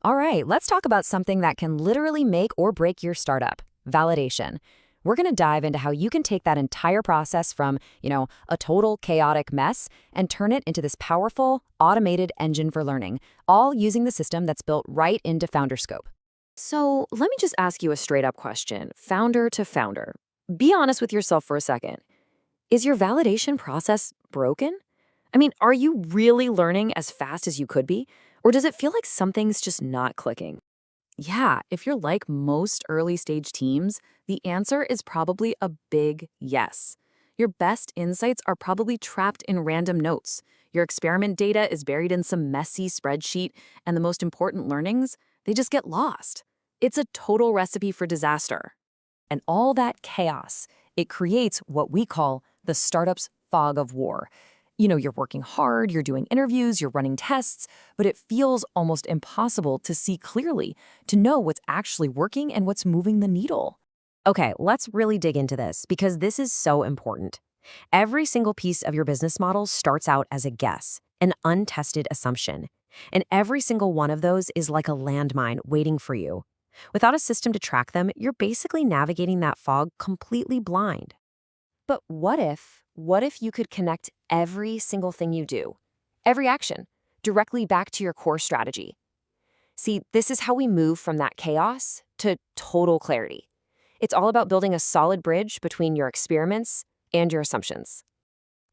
All right, let's talk about something that can literally make or break your startup, validation. We're going to dive into how you can take that entire process from, a total chaotic mess and turn it into this powerful, automated engine for learning, all using the system that's built right into FounderScope. So let me just ask you a straight up question, founder to founder. Be honest with yourself for a second. Is your validation process broken? I mean, are you really learning as fast as you could be? Or does it feel like something's just not clicking? Yeah, if you're like most early stage teams, the answer is probably a big yes. Your best insights are probably trapped in random notes. Your experiment data is buried in some messy spreadsheet, and the most important learnings, they just get lost. It's a total recipe for disaster. And all that chaos, it creates what we call the startup's fog of war. You're working hard, you're doing interviews, you're running tests, but it feels almost impossible to see clearly, to know what's actually working and what's moving the needle. Okay, let's really dig into this because this is so important. Every single piece of your business model starts out as a guess, an untested assumption. And every single one of those is like a landmine waiting for you. Without a system to track them, you're basically navigating that fog completely blind. But what if you could connect every single thing you do, every action, directly back to your core strategy? See, this is how we move from that chaos to total clarity. It's all about building a solid bridge between your experiments and your assumptions.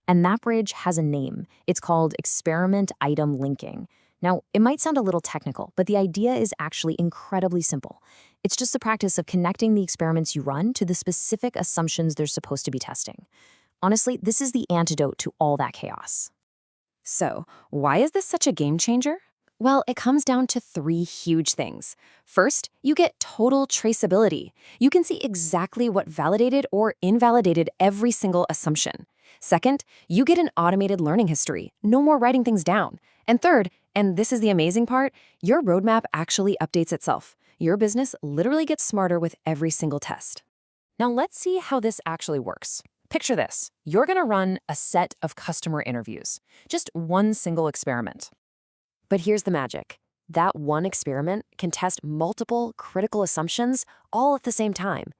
And that bridge has a name. It's called experiment item linking. Now, it might sound a little technical, but the idea is actually incredibly simple. It's just the practice of connecting the experiments you run to the specific assumptions they're supposed to be testing. Honestly, this is the antidote to all that chaos. So, why is this such a game changer? Well, it comes down to three huge things. First, you get total traceability. You can see exactly what validated or invalidated every single assumption. Second, you get an automated learning history. No more writing things down. And third, and this is the amazing part, your roadmap actually updates itself. Your business literally gets smarter with every single test. Now let's see how this actually works. Picture this. You're going to run a set of customer interviews. Just one single experiment. But here's the magic. That one experiment can test multiple critical assumptions all at the same time.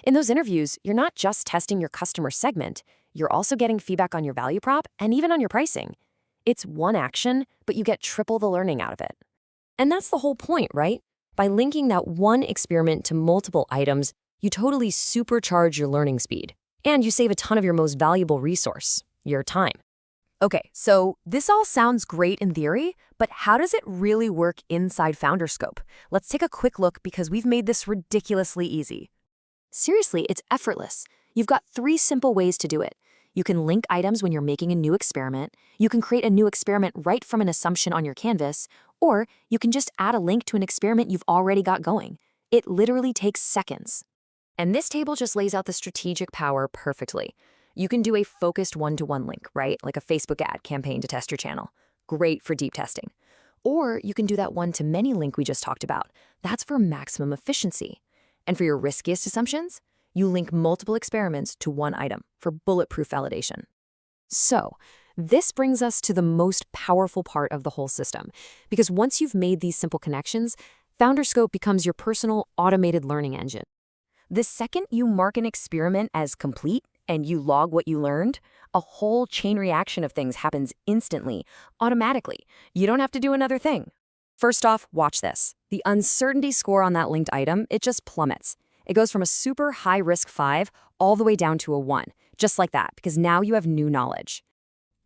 In those interviews, you're not just testing your customer segment, you're also getting feedback on your value prop and even on your pricing. It's one action, but you get triple the learning out of it. And that's the whole point, right? By linking that one experiment to multiple items, you totally supercharge your learning speed. And you save a ton of your most valuable resource, your time. Okay, so this all sounds great in theory, but how does it really work inside FounderScope? Let's take a quick look because we've made this ridiculously easy. Seriously, it's effortless. You've got three simple ways to do it. You can link items when you're making a new experiment, you can create a new experiment right from an assumption on your canvas, or you can just add a link to an experiment you've already got going. It literally takes seconds. And this table just lays out the strategic power perfectly. You can do a focused one-to-one link, right? Like a Facebook ad campaign to test your channel. Great for deep testing. Or you can do that one-to-many link we just talked about. That's for maximum efficiency. And for your riskiest assumptions, you link multiple experiments to one item for bulletproof validation. So, this brings us to the most powerful part of the whole system. Because once you've made these simple connections, FounderScope becomes your personal automated learning engine. The second you mark an experiment as complete and you log what you learned, a whole chain reaction of things happens instantly, automatically. You don't have to do another thing. First off, watch this. The uncertainty score on that linked item, it just plummets. It goes from a super high-risk 5 all the way down to a 1, just like that, because now you have new knowledge.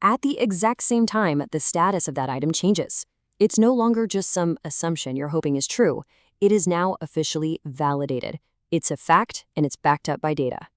At the exact same time, the status of that item changes. It's no longer just some assumption you're hoping is true. It is now officially validated. It's a fact, and it's backed up by data.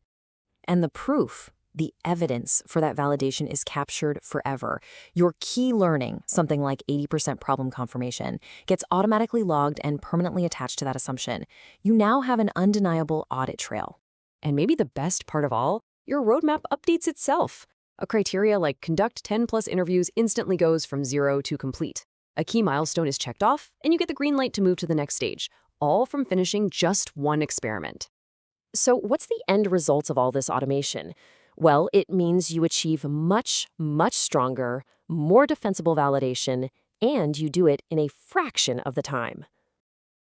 And the proof, the evidence for that validation is captured forever. Your key learning, something like 80% problem confirmation, gets automatically logged and permanently attached to that assumption. You now have an undeniable audit trail. And maybe the best part of all, your roadmap updates itself. A criteria like conduct 10+ interviews instantly goes from 0 to complete. A key milestone is checked off, and you get the green light to move to the next stage, all from finishing just one experiment. So what's the end result of all this automation? Well, it means you achieve much, much stronger, more defensible validation, and you do it in a fraction of the time.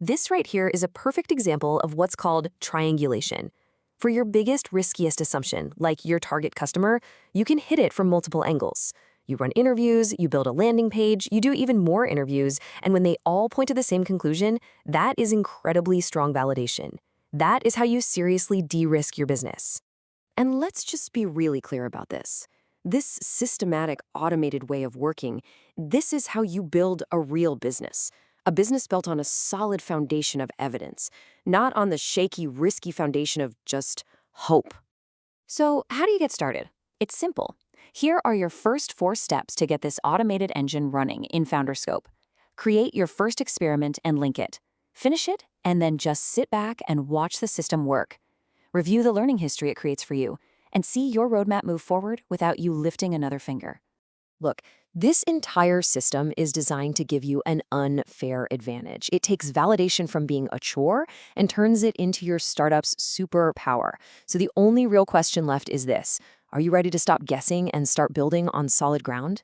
This right here is a perfect example of what's called triangulation. For your biggest, riskiest assumption, like your target customer, you can hit it from multiple angles. You run interviews, you build a landing page, you do even more interviews, and when they all point to the same conclusion, that is incredibly strong validation. That is how you seriously de-risk your business. And let's just be really clear about this. This systematic, automated way of working, this is how you build a real business. A business built on a solid foundation of evidence, not on the shaky, risky foundation of just hope. So, how do you get started? It's simple. Here are your first 4 steps to get this automated engine running in FounderScope. Create your first experiment and link it. Finish it, and then just sit back and watch the system work. Review the learning history it creates for you, and see your roadmap move forward without you lifting another finger. Look, this entire system is designed to give you an unfair advantage. It takes validation from being a chore and turns it into your startup's superpower. So the only real question left is this: are you ready to stop guessing and start building on solid ground?